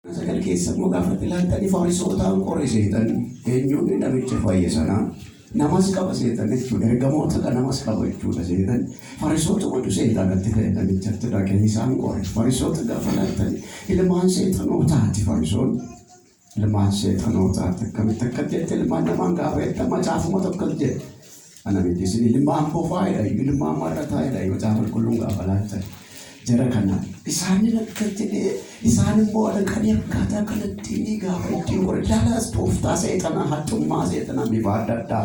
Sagal keessa immoo gaafa ilaaltanii Fariisotaan qoree seetan eenyuun namicha fayye sana namas qaba seetan jechuudha. Ergamoota kan namas qaba jechuudha seetan. Fariisoota wadu seetanatti ta'e namichatti dhaqee isaan qore. Fariisoota gaafa ilaaltanii ilmaan seetanootaati Fariisoon. Ilmaan seetanootaati akkamitti akka jette ilmaan namaan gaafa jette macaafuma tokko jedhe. Ana miti isin ilmaan bofaayidha ilmaan marrataayidha yoo caafa qulqulluun gaafa ilaaltanii. Jara kanaan isaanii akka jedhee isaan immoo dhaqanii akkaataa kanatti ni gaafa ittiin godhalaas tooftaa seexanaa haxxummaa seexanaa bifa adda addaa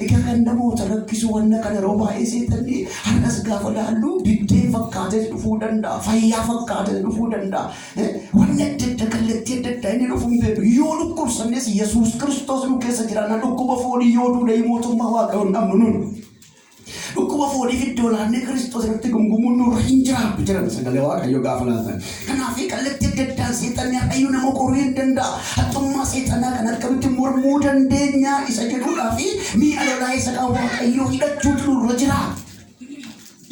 egaa kan namoota rakkisu wanna kana yeroo baay'ee seexanni har'as gaafa laallu biddeen fakkaatee dhufuu danda'a fayyaa fakkaatee dhufuu danda'a wanna adda adda kallattii adda addaa inni dhufuun beeku yoo dhukkubsannes Yesuus Kiristoos nu keessa jiraanna dhukkuba foonii yoo duudhee mootummaa Waaqayyoon dhabnu nun dhukkuba foonii iddoo laannee Kiristoos irratti gungumuun nurra hin jiraatu jiran sagalee Waaqayyoo gaafa laatan. Kanaaf kallattii adda addaa seexanni har'ayyuu nama qoruu hin danda'a. Haxxummaa seexanaa kan akkamitti mormuu dandeenya isa jedhuudhaa fi mi'a lolaa isa kan Waaqayyoo hidhachuutu nurra jira.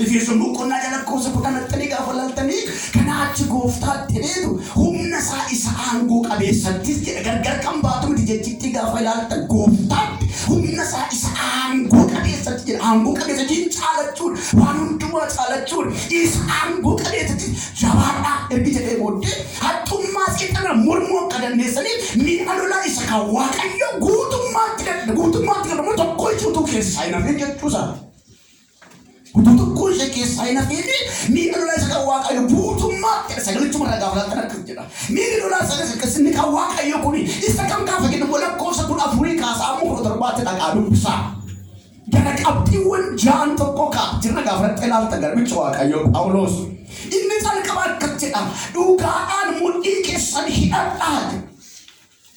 Efesoon boqonnaa lakkoofsa 10 gaafa laaltanii kana achi gooftaatti dheedu humna isaa isa aangoo qabeessattis jedha gargar kan baatu miti jechitti gaafa ilaaltan gooftaatti humna isaa isa aangoo qabeessatti jedha aangoo qabeessatti caalachuun waan hundumaa caalachuun isa aangoo qabeessatti jabaadhaa ergi jedhee booddee haxxummaa seexana mormuu akka dandeessaniif mi'a lolaa isa kan Waaqayyo guutummaatti gadamuu tokko ichuutu keessaa hin hafne jechuusaa. Kututukku ishee saayina fiini mi'a lolaa isa kan Waaqayyo guutummaatti sagalichuma irraa gaafa laatan akka jedha. Mi'i lolaa isa kan Waaqayyo kun isa kan gaafa jedhamu lakkoofsa 14 kaasaa 17 dhaqaa dubbisaa. Gara qabxiiwwan ja'an tokko jirra gaafa ilaalta garbicha Waaqayyo Phaawulos. Inni calqaba akka jedha dhugaadhaan mudhii keessan hidhadhaa.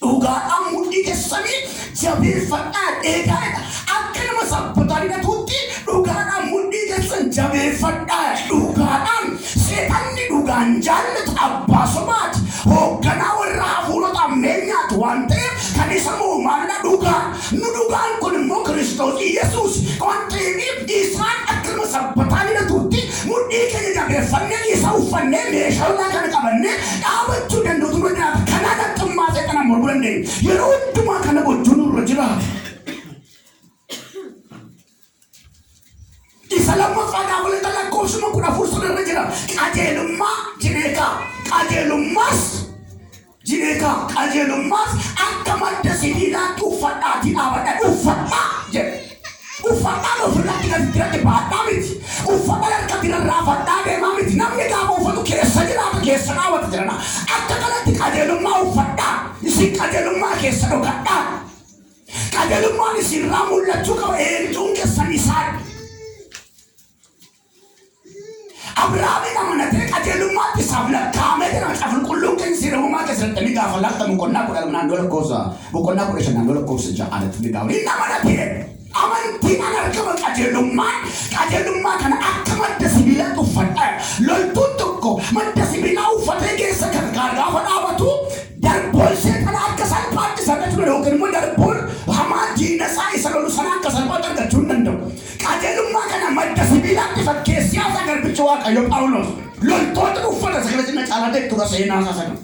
Dhugaadhaan mudhii keessanii jabeeffadhaa eegaadha. Akka nama sabbataan hidhatuutti dhugaadhaan mudhii keessan jabeeffadhaa. Dhugaadhaan seexanni dhugaan jaallatu abbaa sobaati. Hoogganaa warra hafuurota ammeenyaati waan ta'eef kan isa muumaadha dhugaa. Nu dhugaan kun immoo Kiristoos Yesuus waan ta'eef isaan akka nama sabbataan hidhatuutti mudhii keenya jabeeffannee isa uffannee meeshaalee kana qabannee dhaabachuu danda'utu nu jiraata. Kanaan haxxummaa seexanaa mormuu dandeenya. Yeroo hundumaa kana gochuun nurra jiraata. Isa lammaffaa gaafa lixaa lakkoofsuma 14 irra jira. Qajeelummaa qajeelummaas akka madda sibiilaatti uffadhaatii dhaabadhaa uffadhaa jedhe. Uffadhaan ofirratti gadi baadhaa miti. Uffadhaan harkatti rarraafadhaa deemaa miti. Namni gaafa uffatu keessa jiraata keessa dhaabata jirana. Akka kanatti qajeelummaa uffadhaa. Isin qajeelummaa keessa dhokadhaa. Qajeelummaan isinirraa mul'achuu qaba eenyuun keessan isaan. Abrahaamiin amanatee qajeelummaatti isaaf lakkaa'amee jira. Macaafa qulqulluun keenya seerummaa keessatti ni gaafa laata boqonnaa 15 lakkoofsa 6 ni gaafa. Inni amanatee amantiin argama qajeelummaa kana akka madda sibiilaa uffadhaa. Loltuun tokko madda sibiilaa uffatee keessa gargaar gaafa dhaabatu darboon seexanaa akka salphaatti sararachuu danda'u yookiin immoo darboon hamaa diina isaa isa lolu sana akka salphaatti argachuu hin danda'u. Qajeelummaa kana madda sibiilaatti fakkeessee haasa garbicha Waaqayyo Phaawulos loltoota uffata sagalachina caalaa jechuudha seenaa isaa sana.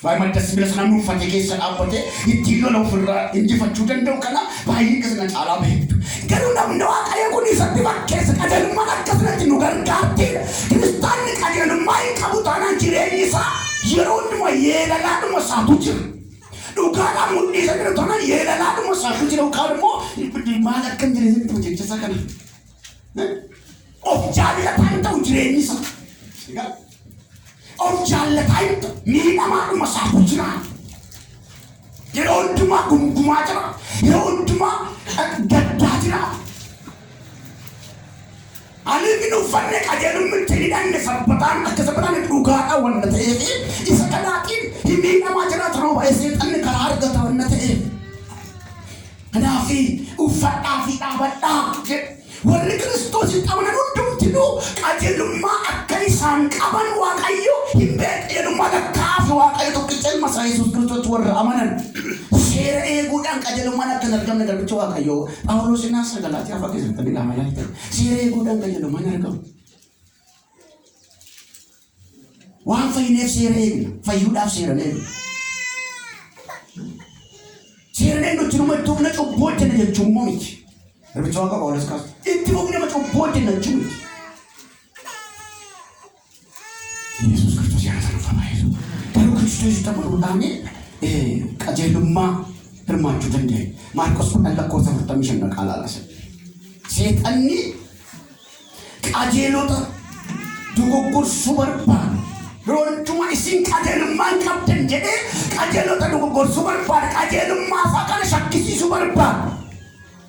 Baay'ee madda sibiila sana nu uffate keessa dhaabbatee ittiin lola ofirraa injifachuu danda'u kana baay'ee akkasuma caalaa beektu. Garuu namni Waaqayyo kun isatti fakkeessa qajeelummaan akkasumatti nu gargaarti. Kiristaanni qajeelummaa hin qabu taanaan jireenyi isaa yeroo hundumaa yeedalaadhuma isaatu jira. Dhugaadhaan mudhii isa jira taanaan yeedalaadhuma isaatu jira. Yookaan immoo maal akka hin jireenyatti hojjechiisaa kana. Of jaallataa hin ta'u jireenyi isaa. Of jaallataa hin ta'u miidhamaadhuma isaatu jira. Yeroo hundumaa gungumaa jira. Yeroo hundumaa gaddaa jira. Aliin uffanne qajeelummaatti hidhanne sabbataan akka sabbataan dhugaadhaan wanta ta'eef isa kanaatiin miidhamaa jira turuu baay'ee seexanni karaa argata wanta ta'eef. Kanaaf uffadhaa fi dhaabadhaa jedhe. Warri Kiristoosiin amanan hundumtinuu qajeelummaa akka isaan qaban Waaqayyo hin beekne jedhummaa lakkaa'aaf Waaqayyo tokkicha ilma isaa Yesuus Kiristoos warra amanan seera eeguudhaan qajeelummaan akka hin argamne garbicha Waaqayyo Phaawulos naasa Galaatiyaa fa'a keessatti ni lama laata seera eeguudhaan qajeelummaan argamu. waan fayyineef seera eegna, fayyuudhaaf seera eegna. Seera eegnu jiruma itti humna cubbuu hojjenna jechuun immoo miti. Garbicha Waaqa Phaawulos kaas itti humna nama cubbuu hojjenna jechuun miti. Yesuus Kiristoos yaada sana fafaayisu. Garuu Kiristoos amanuudhaan qajeelummaa hirmaachuu danda'e. Maarqos 10:45 qaalaalaasa. Seexanni qajeelota dogoggorsuu barbaada. Roolchuma isin qajeelummaan qabdan jedhee qajeelota dogoggorsuu barbaada. Qajeelummaa isaa kana shakkisiisuu barbaada.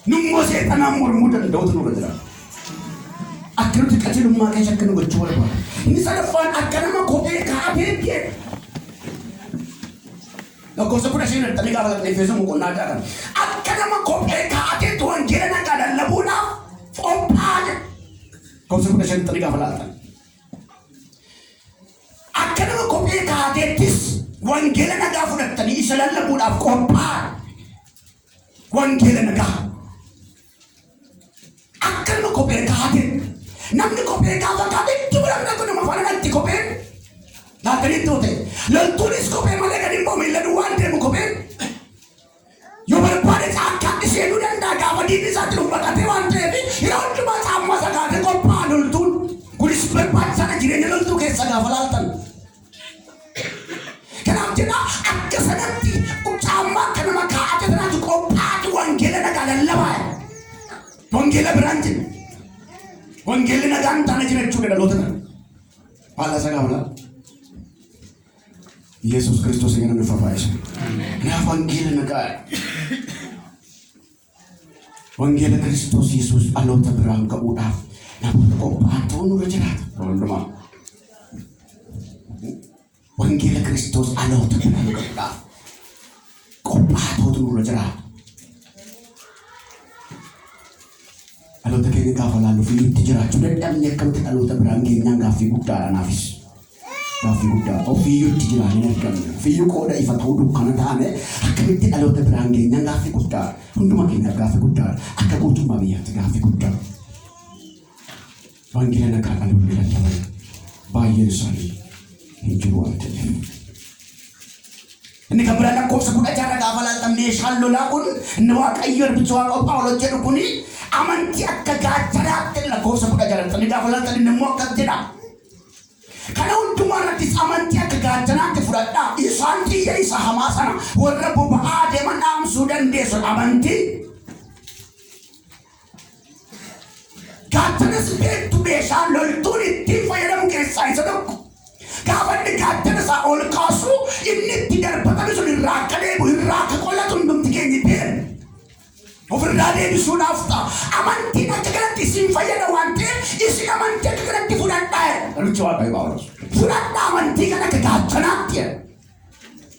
Nummoo seexanaan mormuu danda'utu nurra jira. Akka nuti qajeelummaa keessa akka nu gochuu barbaada. Inni sadaffaan akka nama kophee kaa'atee jedha. Lakkoofsa 15 gaafa Efesoon boqonnaa 6 akka nama kophee kaa'ateetu wangeela nagaa lallabuudhaaf qophaa'e. Lakkoofsa 15 gaafa laatan. Akka nama kophee kaa'ateettis wangeela nagaa fudhatanii isa lallabuudhaaf qophaa'e. Wangeela nagaa. Akka nama kophee kaa'ate namni kophee gaafa kaa'ate dubaraan kun nama faana natti kopheen. Laatanii toote loltuunis kophee malee gadi hin boomille duwwaan deemu kopheen yoo barbaade caakkaatti seenuu danda'a gaafa diinni isaatti dhuunfatee waan ta'eef yeroo hundumaa caammaa isa kaatee qophaa'an loltuun kunis barbaachisaadha jireenya loltuu keessa gaafa laaltan. Kanaaf jedha akka sanatti caammaa akka nama kaa'ate sanaatti qophaa'atu wangeela nagaa lallabaa. Wangeela biraan jenna. Wangeelli nagaan taana jira jechuudha dhaloota kana. Haala isa gaafa laala. Yesus Kristus yang nufafaish. Nah, Wangeela nagaa. Wangeela Kristus Yesus alota biraan ga'uudhaaf namoota qophaa'an nurra jiraata. Walummaa. Wangeela Kristus alota biraan ga'uudhaaf qophaa'an nurra jiraata. Alota keenya gaafa laallu fiitti jiraachuu dadhabne akkamitti alota biraan keenyaan gaaffii guddaadha naafis. Gaaffii guddaa ofiiyyuutti jiraanii argamne ofiiyyuu qooda ifa ta'uu dukkana taane akkamitti dhaloota biraan keenyaan gaaffii guddaa hunduma keenyaaf gaaffii guddaa akka guutummaa biyyaatti gaaffii guddaa. Wangeela nagaa dhaloonni lallaban baay'een isaanii hin jiru waan ta'eef. Inni kan biraan lakkoofsa 16 gaafa laaltan meeshaan lolaa kun inni Waaqayyo Garbicha Waaqa Phaawulos jedhu kuni amantii akka gaachanaatti lakkoofsa 16 inni gaafa laaltan inni immoo akkas jedha. Kana hundumaa irrattis amantii akka gaachanaatti fudhadhaa. Isaan xiyya isa hamaa sana warra boba'aa deeman dhaamsuu dandeessu amantii. Gaachanas beektu meeshaan loltuun ittiin fayyadamu keessaa isa tokko. Gaafa inni gaachana isaa ol kaasu inni itti darbatame sun irraa akka deemu irraa akka qolatu hundumti keenya beekna. Ofirraa deebisuudhaaf ta'a. Amantiin akka kanatti isin fayyada waan ta'eef isin amantii akka kanatti fudhadhaa. Garbicha Waaqayyo Phaawulos fudhadhaa amantii kana akka gaachanaatti.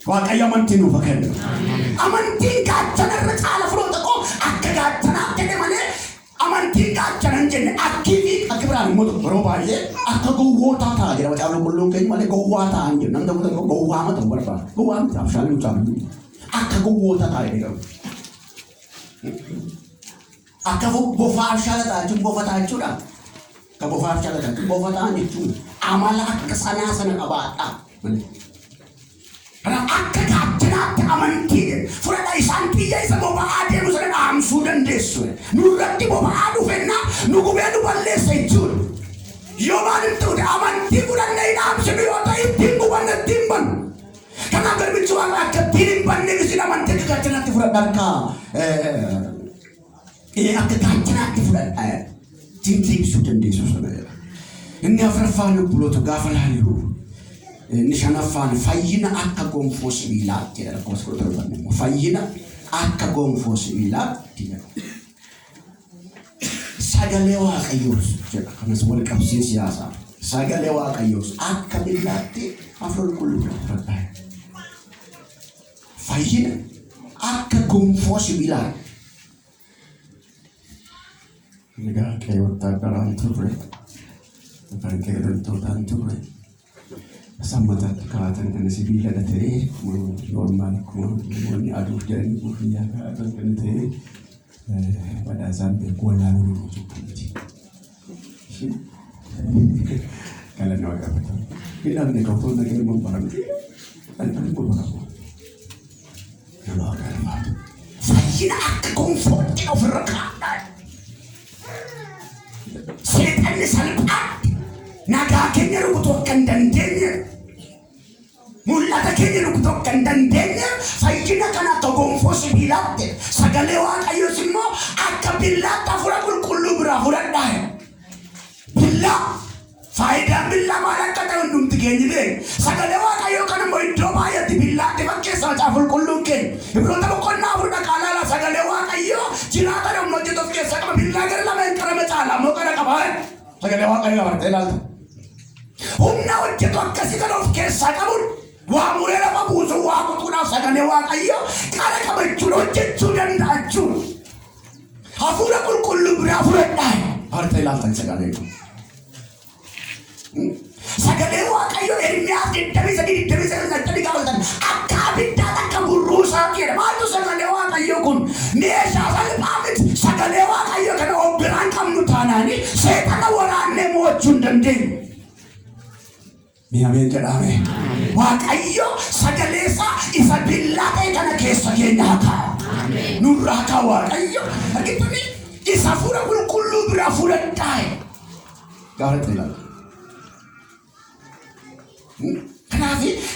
Waaqayyo amantii nuuf kenna. Amantiin gaachana irra caala firoota koo akka gaachanaatti jedhe malee amantiin gaachana hin jenne akkiifi akka biraan immoo yeroo baay'ee akka gowwootaa ta'a jedha macaafa qulqulluun keenya malee gowwaa ta'a hin jennu. Namni tokko gowwaa mata barbaada. Gowwaa miti abshaalee mucaafa akka gowwootaa ta'a jedhe garuu. Akka bofaa abshaalataa jechuun bofataa jechuudha. Akka bofaa abshaalataa jechuun bofataa jechuun amala akka sanaa sana qabaadha. Kanaaf akka gaachanaatti amantii fudhadha. Isaan xiyya isa boba'aa deemu sana dhaamsuu dandeessu. Nurratti boba'aa dhufenna nu gubee nu balleessa jechuudha. Yoo maaliif ta'uudha amantii fudhannee dhaamsinu yoo ta'e ittiin gubanna ittiin bannu. Kanaaf Garbichi Waaqa akka ittiin hin banne isin amantii akka gaachanaatti fudhadha. Akka gaachanaatti fudhadha. Tintiibsuu dandeessu sana. Inni afuraffaan obboloota gaafa laalu. Inni shanaffaan fayyina akka gonfoo sibiilaatti jedha. Lakkoofsa 17 fayyina akka gonfoo sibiilaatti jedha. Sagalee Waaqayyoos jedha. Kanas wal qabsii siyaasaa. Sagalee Waaqayyoos akka billaatti afur qulqulluu fudhadha. Fayyina akka gonfoo sibiilaatti. Egaa qe'ee waraanaan turre. Kan qe'ee loltootaan turre. Sammataatti kaa'atan kan sibiila ta'ee normaal namoonni aduuf jedhanii kuufiyyaa kaa'atan kan ta'e badhaasaan beeku wallaaluu jechuudha. Kalannoo qabatan. Bilang ni kau tu nak kena membarang. Kan membarang. Nama Allah. Saya nak comfort kau berkat. Setan ni salpat. Naga kenya rukutokan dandenya. Mulla kenya rukutokan dandenya. Saya kana togong fosi bilatte. Sagalewa kayo simo akabilata furakul kullu berafurad dah. Billah. Faida billah malah kata undung tigenyi deh. Sagalewa kayo kana mau drama ya di billah di pakai sajaful kullu ken. Ibro tahu kau na furda kalala sagalewa kayo. Cina tahu mau jadi tukar sagam billah kerana main kerana macam mau kerana kabar. Sagalewa kayo kabar telal. Umna wajib kasih kalau tukar sagam. Wah murah apa busu wah aku tu nak sagalewa kayo. Kerana kabar curut curan racun. Afura kullu berafurad dah. Hartelal tan sagalewa. Sagalewa kayo Ermias demi sedih kawaltan akabin datang kaburu sakit matu sagalewa kayo kun nesa salpamit sagalewa kayo kana obran kamu tanani setan warane mo chundanding amin amin wa kayo sagalesa isabillah kana kesa yenaka nuraka wa kayo gitu ni isafura kullu berafura dai garat kenapa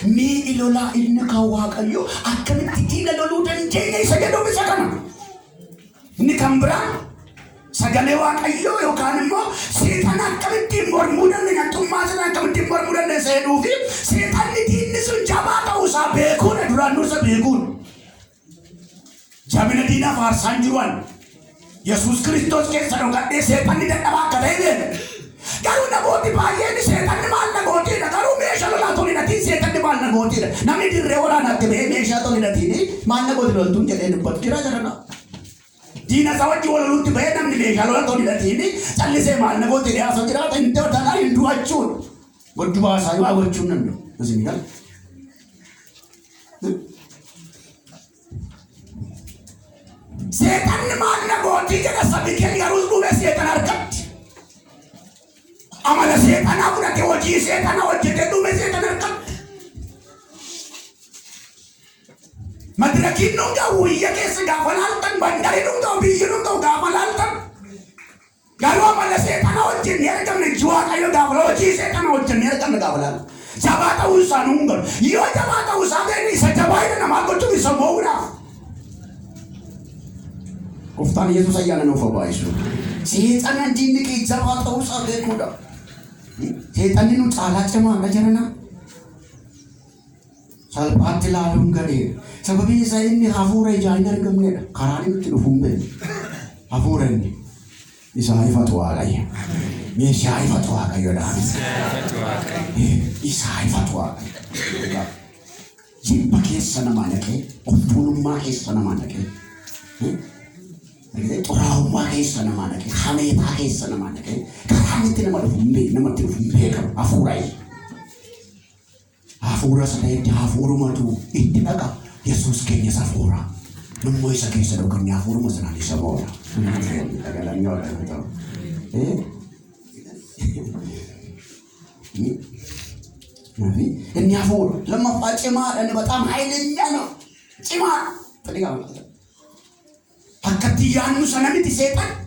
ni ilola ini kawak ayo akan tidak lalu dan jengai saja dong misalkan ini kambra sagalewa ayo yo kan mo setan akan timur muda dengan tumas akan timur muda dengan sedufi setan ini sunjaba tahu sabekun duran nur sabekun jamin dina farsan juan Yesus Kristus ke sadokat setan tidak dapat kadene Garu na boti pa ye ni setan ni mal na boti na garu mesha lo la to ni na tin setan ni mal na boti na nami di reora na te mesha to ni na tin mal na boti lo tum jale ni pat kira jara na dina sawaji wala lu ti be nam ni mesha lo la to ni na tin challe se mal na boti ya so kira ta inte ta na indu achun goddu ba sa wa achun nan no sini kan setan ni mal na boti jaga sabi ke garu lu be setan arkat amala setan aku nak kewaji setan awak jadi tu mesti setan nak madrakin nung kau iya ke segala altan bandari nung kau biar nung kau gawal altan garu amala setan awak jadi kan jual kayu gawal oji setan awak jadi kan gawal siapa tahu sanunggal iyo siapa tahu sahaja ni sejabai nama aku tu bisa murah Kuftan Yesus saya nak nopo baisu setan nanti ni siapa tahu sahaja kuda setan ini salah cuma aja na salpat lalum kali sebab ini saya ini hafura jaingan kemana karani itu humbe hafura ini isa fatwa lagi isa fatwa kayo dah isa fatwa jimpa kisah nama ke opulum kisah nama ke trauma kisah nama ke hameta kisah nama ke karena itu nama tu humbe kan afurai afura saya afura matu itu naga Yesus kenya safura nunggu isa kisah dokternya afura masa nanti sabora agak lanyol kan Nabi ini afura lemah pacema dan batam hailnya no cema tadi kamu Hakatian sana ni setan.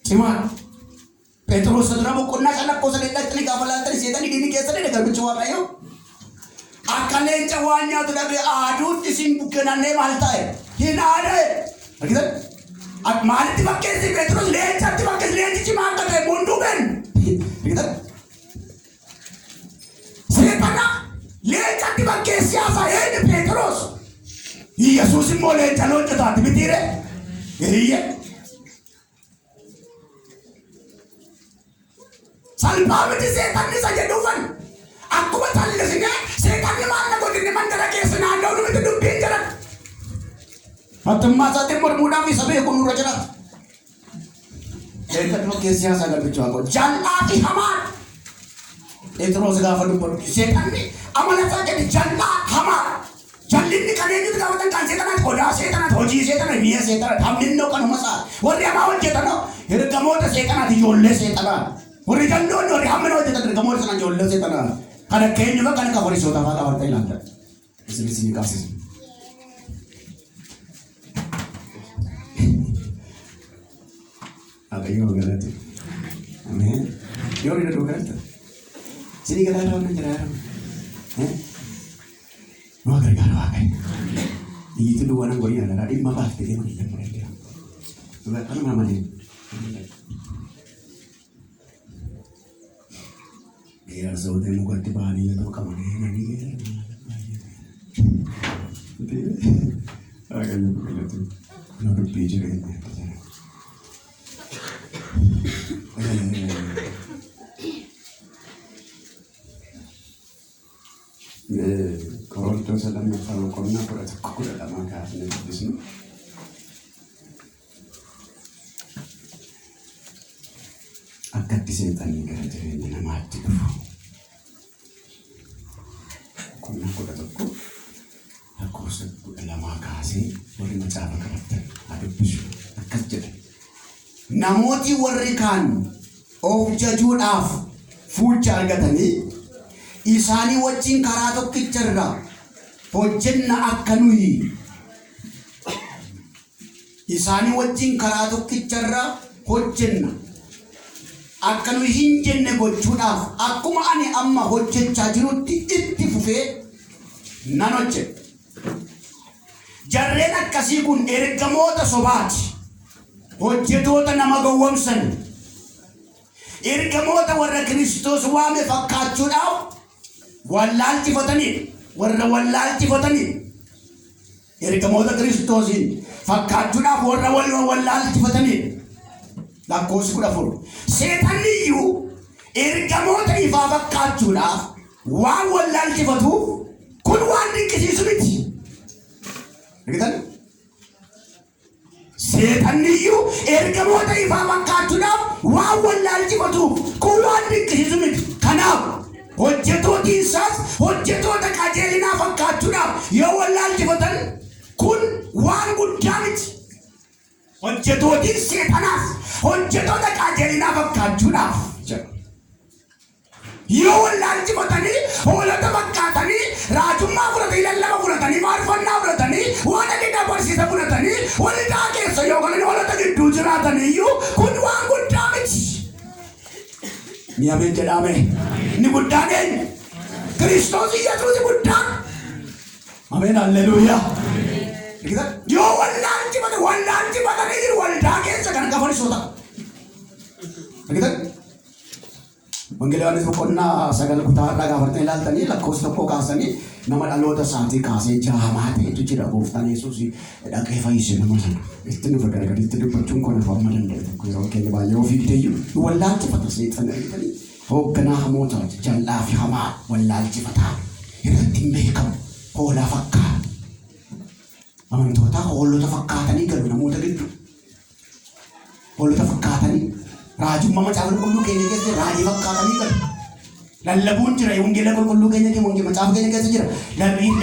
Cuma Petrus saudara bukunna sana ko sa dekat ni kawalan tadi setan ini kesa ni dekat bercuak ayo. Akale cawanya tu dah adut disimbukan ane maltai. Hina ada. Begitu? At mal ti pakai si Petrus lecat ti pakai lecat cuma kata mundu ben. Begitu? Setan lecat ti pakai siapa ini Petrus. Yesus mulai calon jatuh bitire, iya. Salpa mesti setan ni saja doan. Aku macam ni sini, setan ni mana kau ni mana cara kesana ada orang itu dupin jalan. Atau masa timur muda bisa berikut nurut jalan. Setan tu kesnya sangat berjuang. Jangan lagi hamar. Itu orang segala pun setan ni amalan saja di jangan hamar. Jalin ni kalian itu kawan kan setan ada koda setan ada hoji setan ada mia setan ada hamlin no kan masa. Warga mau setan no. Hidup kamu ada setan ada jolle setan ada. Warri jalloonni warri hamma nama hojjetan ergamoota sana ijoollee seexanaa kana keenyuma kan akka fariisota fa'aa qabartee ilaalla. Isin qabsiisu. Waaqayyoo galate. Ameen. Yoo ni dadhuu galata. Sini galaana waan jiraatu. Nuu gargaara Waaqayyo. Iyyitu duwwaan angoo yaala dhimma baaftee deemaa hin dandeenye. Duwwaa kanuma malee. Biar saudara muka tibani atau kamu ni akan begitu tu, nak belajar ini. Kalau tu sedang kalau korna berat aku dah lama kat di sini. Akak disetan ni kerja ini nama hati tu. Korna aku dah tahu. Aku sudah lama kasih. Boleh macam apa karakter. Ada bisu. Akak jadi. Namoti warrikan. Of jajudaf. Full argatani. Isani wajjin karaa tokkicharra. Hojjenna akkanui. Isani wajjin karaa tokkicharra. Hojjenna. Akkanu hin jenne gochuudhaaf akkuma ani amma hojjechaa jirutti itti fufee nan hojjedha. Jarreen akkasii kun ergamoota sobaati. Hojjetoota nama gowwomsan. Ergamoota warra Kiristoos waame fakkaachuudhaaf wallaalchifatanii warra wallaalchifatanii ergamoota Kiristoosiin fakkaachuudhaaf warra wallaalchifatanii lakkoofsi 14 seexanniyyuu ergamoota ifaa fakkaachuudhaaf waan wallaalchifatuuf kun waan dinqisiisu miti. Eegitan seexanniyyuu ergamoota ifaa fakkaachuudhaaf waan wallaalchifatuuf kun waan dinqisiisu miti. Kanaaf hojjetooti isaas hojjetoota qajeelinaa fakkaachuudhaaf yoo wallaalchifatan kun waan guddaa miti. Hojjetooti seexanaas hojjetoota qajeelinaa fakkaachuudhaaf yoo wallaalchifatanii hoolota fakkaatanii raajummaa fudhatanii lallaba fudhatanii faarfannaa fudhatanii waan adda barsiisa fudhatanii waldaa keessa yoo galan hoolota gidduu jiraataniyyuu kun waan guddaa miti. Ni ameen jedhame. Ni guddaan eenyu? Kiristoos Yesuus guddaan. Ameen halleluuyaa. Yoo wallaalchifatanii jiru waldaa keessa kan akka fariisota. Wangeela Yohaannis boqonnaa 9 kutaa dhagaafatanii ilaaltanii lakkoofsa tokko kaasanii nama dhaloota isaatii kaasee jaamaa ta'etu jira gooftaan Yesuus dhaqee fayyise nama sana. Itti nufa garagariitti dubbachuun kun afaan ma danda'e tokko yeroo keenya baay'ee ofii deeyyuu wallaalchifata seexana jedhanii hoogganaa hamoota jallaa fi hamaa wallaalchifataa irratti hin beekamu hoolaa fakkaata. Amantoota hoolota fakkaatanii galu namoota gidduu. Hoolota fakkaatanii raajummaa macaafa qulqulluu keenya keessa raajii fakkaatanii galu. Lallabuun jira wangeela qulqulluu keenya keessa wangeela macaafa keenya keessa jira.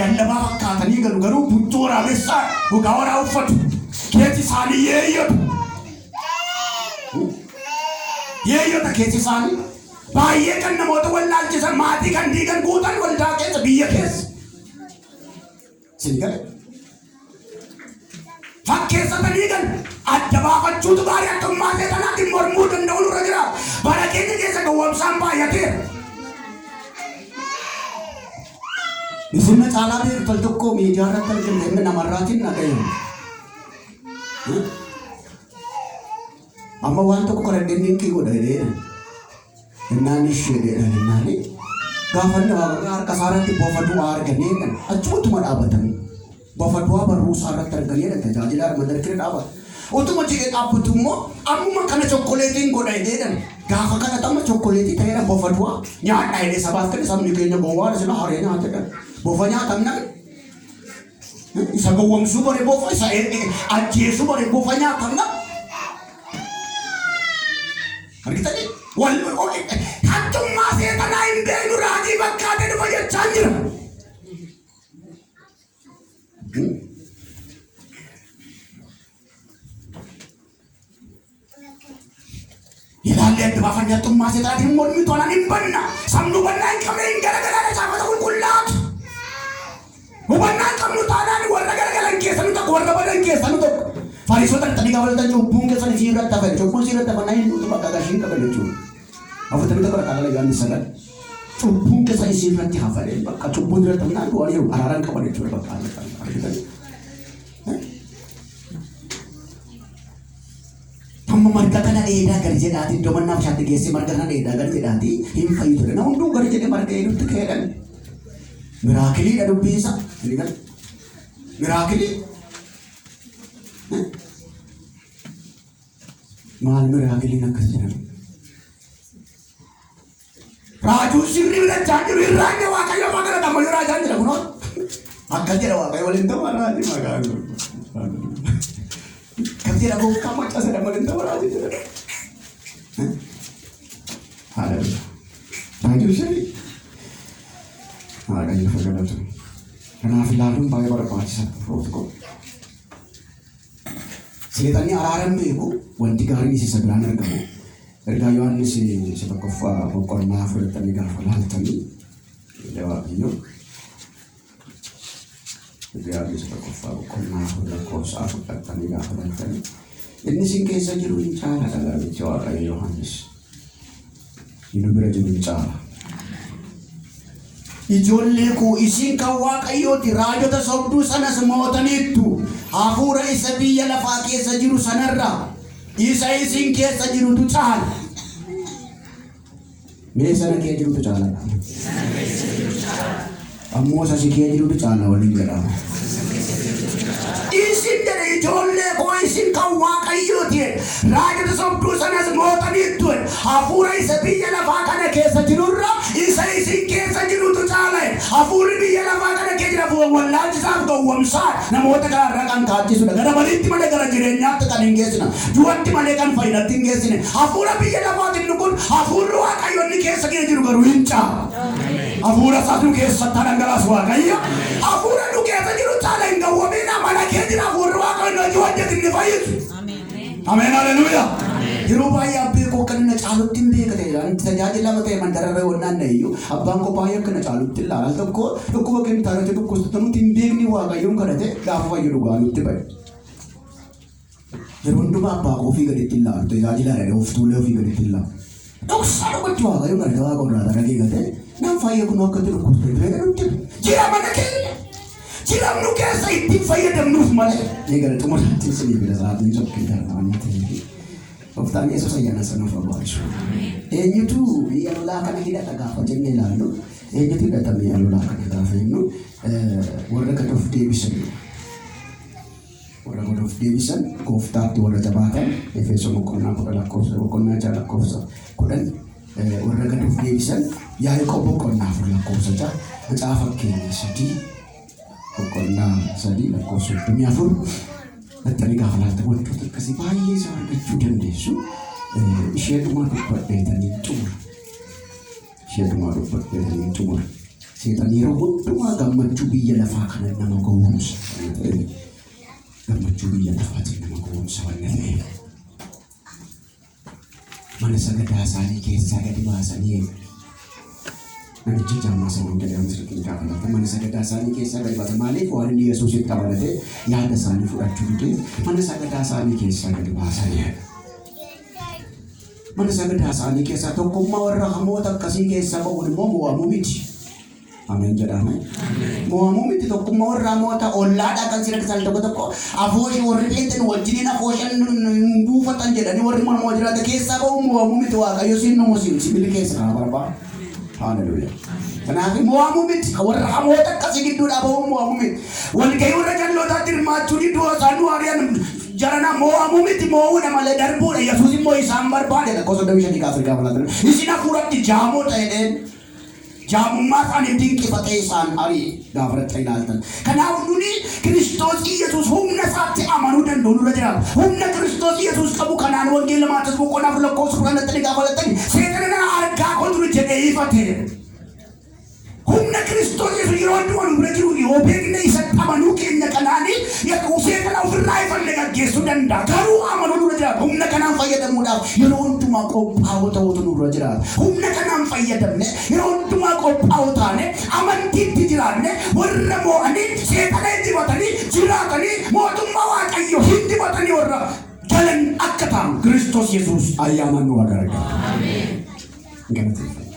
Lallabaa fakkaatanii galu garuu buttoo waraabessaa gogaa waraa uffatu. Keessi isaanii yeeyyatu. Yeeyyota keessi isaanii baay'ee kan namoota wallaalchisan maatii kan diigan guutan waldaa keessa biyya keessa. Sini galee. Fakkeessatanii kan adda baafachuutu gaarii akkummaa seexanaatti mormuu danda'u nurra jira. Bara keenya keessa gowwoomsaan baay'ateera. Isin caalaa beektu tokko miidiyaa irratti arginu namarraatiin dhagayeera. Amma waan tokko karadheen dinqii godha jedheera. Innaan ishee jedhanii gaafanni harka isaarratti boofaduu arganii achumatti dhaabatanii. Bafadua baru sarat tergalian dan tajaajila madarikir dapat. Utuma jika apa tu mo, amma kana cokolatin ko dai dan. Gafa kana tamma cokolati tayra bafadua. Nya dai de sabat kan samni kenya bawa sila hari nya ta kan. Bofanya tamna. Isa gowang subare bofa isa aje subare bofanya tamna. Hari tadi wal hatum masih tanah imbe nurani bakka de baje chanjira. Ilaali adda baafannee xummaa seexanaatiin mormii toonaan hin banna. Sabnu bannaa hin qabne hin garagaraa caafata qulqullaatu. Hubannaa qabnu taanaan warra garagalan keessanu tokko warra badan keessanu tokko. Fariisota dhaqanii gaafatan cubbuun keessan isii irratti hafe cubbuun isii irratti hafannaa hin duutu bakka gashiin qaban jechuudha. Afutamii tokko dhaqaala yaadni sagal. Cubbuun keessan isii irratti hafe bakka cubbuun irratti hafannaa du'an yeroo araaraan qaban jechuudha bakka argitan. Amma marga kana dheedaa gadi jedhaati iddoo mannaaf shaatti geesse marga kana dheedaa gadi jedhaati hin fayyadu. Na hunduu gadi jedhe marga hedduutti ka'eedhaan. Miraakiliidha dubbiinsa. Miraakilii. Maal miraakiliin akkas jedhama. Raajuu sirrii bilachaa jiru irraan waaqayyo magana dhammayuu raajaan jedhamu noon. Akkas jedha waaqayyo waliin ta'u raajii maqaan jiru. Kan jedha gooftaa macaa sadhan waliin ta'u raajii jedhama. Haaleluu. Raajuu sirrii. Waaqayyo fagalatu. Kanaaf ilaaluun baay'ee barbaachisaa firoota koo. Seexanni araaran beeku wanti gaariin isa biraan argamu. Ergaa Yohaannis isa tokkoffaa boqonnaa fudhatanii gaafa laaltanii Waaqayyo. Ergaa Yohaannis tokkoffaa boqonnaa fudhatanii gaafa laaltanii inni isin keessa jiru hin caala dhagaamicha Waaqayyo Yohaannis. Inni bira jiru hin caala. Ijoollee koo isin kan Waaqayyooti raajota sobduu sanas mootaniittu. Hafuura isa biyya lafaa keessa jiru sanarraa isa isin keessa jirutu caala. Mee sana kee jirutu caala. Ammoo isa si kee jirutu caala waliin jedhama. Isin jedhe ijoollee koo isin kan Waaqayyooti raajota sobduu sanas mootaniittu. Hafuura isa biyya lafaa kana keessa jirurra isa isin keessa jirutu caala. Hafuurri biyya lafaa kana keessa jiru wallaalchisaaf gowwomsaa namoota kanarraa kan kaachisudha. Gara baliitti malee gara jireenyaatti kan hin geessine. Du'atti malee kan fayyadatti hin geessine. Hafuura biyya lafaatiin kun hafuurri Waaqayyo inni keessa kee jiru garuu hin caala. Hafuura isaatu keessatti dhangalaasu Waaqayyo. Hafuura nu keessa jiru caala hin gowwomina mana kee jira hafuurri Waaqayyo hojii hojjetu inni fayyisu. Ameen haleluuyaa. Yeroo baay'ee abbee koo kan na caalutti hin beekate tajaajilama ta'e mandararra wannaan na'eyyuu abbaan koo baay'ee akka na caalutti ilaala tokko dhukkuba kennitaarratti dhukkubsatamutti hin beekni Waaqayyoon kadhate gaafa fayyadu gaalutti ba'e. Yeroo hundumaa abbaa koo ofii gaditti ilaalu tajaajilaadha of tuulee ofii gaditti ilaalu. Dhoksaa dhukkubatti Waaqayyoon kadhate waaqa irraa dhagee gate naan fayyee kun akkatti dhukkubsate fayyadamutti jira mana keenya. Jiramnu keessa ittiin fayyadamnuuf malee. Eegala xumuraatti isinii bira sa'aatiin sokkee darbanii ta'e. Gooftaan Yesuus ayyaana sanuuf abaarishu. Eenyutu biyya lolaa kana hidhata gaafa jennee ilaallu eenyutu hidhata biyya lolaa kana gaafa jennu warra gad of deebisan. Warra gad of deebisan gooftaatti warra jabaatan Efesoon boqonnaa 10 boqonnaa 6 lakkoofsa 10 warra gad of deebisan Yaaqoob boqonnaa 4 lakkoofsa 6 macaafa keenya 3 boqonnaa 3 lakkoofsa 24 Attani gaafa laalta wantoota akkasii baay'ee isaa argachuu dandeessu. Isheedhumaa dubbadheetanii xumura. Isheedhumaa dubbadheetanii xumura. Seexanni yeroo hundumaa gammachuu biyya lafaa kana nama gowwoomsa. Gammachuu biyya lafaatiin nama gowwoomsa waan ta'eef. Mana sagadaa isaanii keessaa gadi baasanii namichi jaamaa sanuun jedhamu sirriin gaafa laata mana sagadaa isaanii keessaa gadi baasa. Maaliif waan inni Yesuusitti amanatee yaada isaanii fudhachuu dide mana sagadaa isaanii keessaa gadi baasanii. Mana sagadaa isaanii keessaa tokkummaa warra hamoota akkasii keessaa ba'uun immoo mo'amuu miti. Ameen jedhame. Mo'amuu miti tokkummaa warra hamoota ollaadhaa kan sirriin isaan tokko afooshii warri beektan wajjiniin afooshan buufatan jedhanii warri mormoo jiraata keessaa ba'uun mo'amuu miti Waaqayyo siin nu sibiila keessa kana barbaada. Hallelujah. Kanaaf mo'amuu miti warra hamoota akkasii gidduudhaa ba'uun mo'amuu miti. Walgahii warra jallootaatti hirmaachuu gidduu isaan nu ari'an jarana mo'amuu miti mo'uudha malee darbuudha. Yesuus immoo isaan barbaade lakkoofsa 25 kaasee gaafa laatan. Isin hafuuratti jaamoo ta'edheen jaamummaa isaanii dinqifatee isaan ari'e gaafa irratti ilaaltan. Kanaaf nuni Kiristoos Yesuus humna isaatti amanuu danda'u nurra jiraata. Humna Kiristoos Yesuus qabu kanaan wangeela Maatiyoos boqonnaa 4 lakkoofsa 10 gaafa laatan seexanni argaa kontu jedhee ifate. Humna Kiristoos Yesuus yeroo hundumaa nu bira jiru yoo beekne isatti amanuu keenya kanaani seexana ofirraa ifanne gaggeessuu danda'a. Garuu amanuu nurra jiraata. Humna kanaan fayyadamuudhaaf yeroo hundumaa hundumaa qophaa'oo ta'utu nurra jiraata. Humna kanaan fayyadamne yeroo hundumaa qophaa'oo taane amantiitti jiraanne warra mo'anii seexana injifatanii jiraatanii mootummaa Waaqayyoo injifatanii warra galan akka ta'an Kiristoos Yesuus ayyaana nu gargaara. Ameen.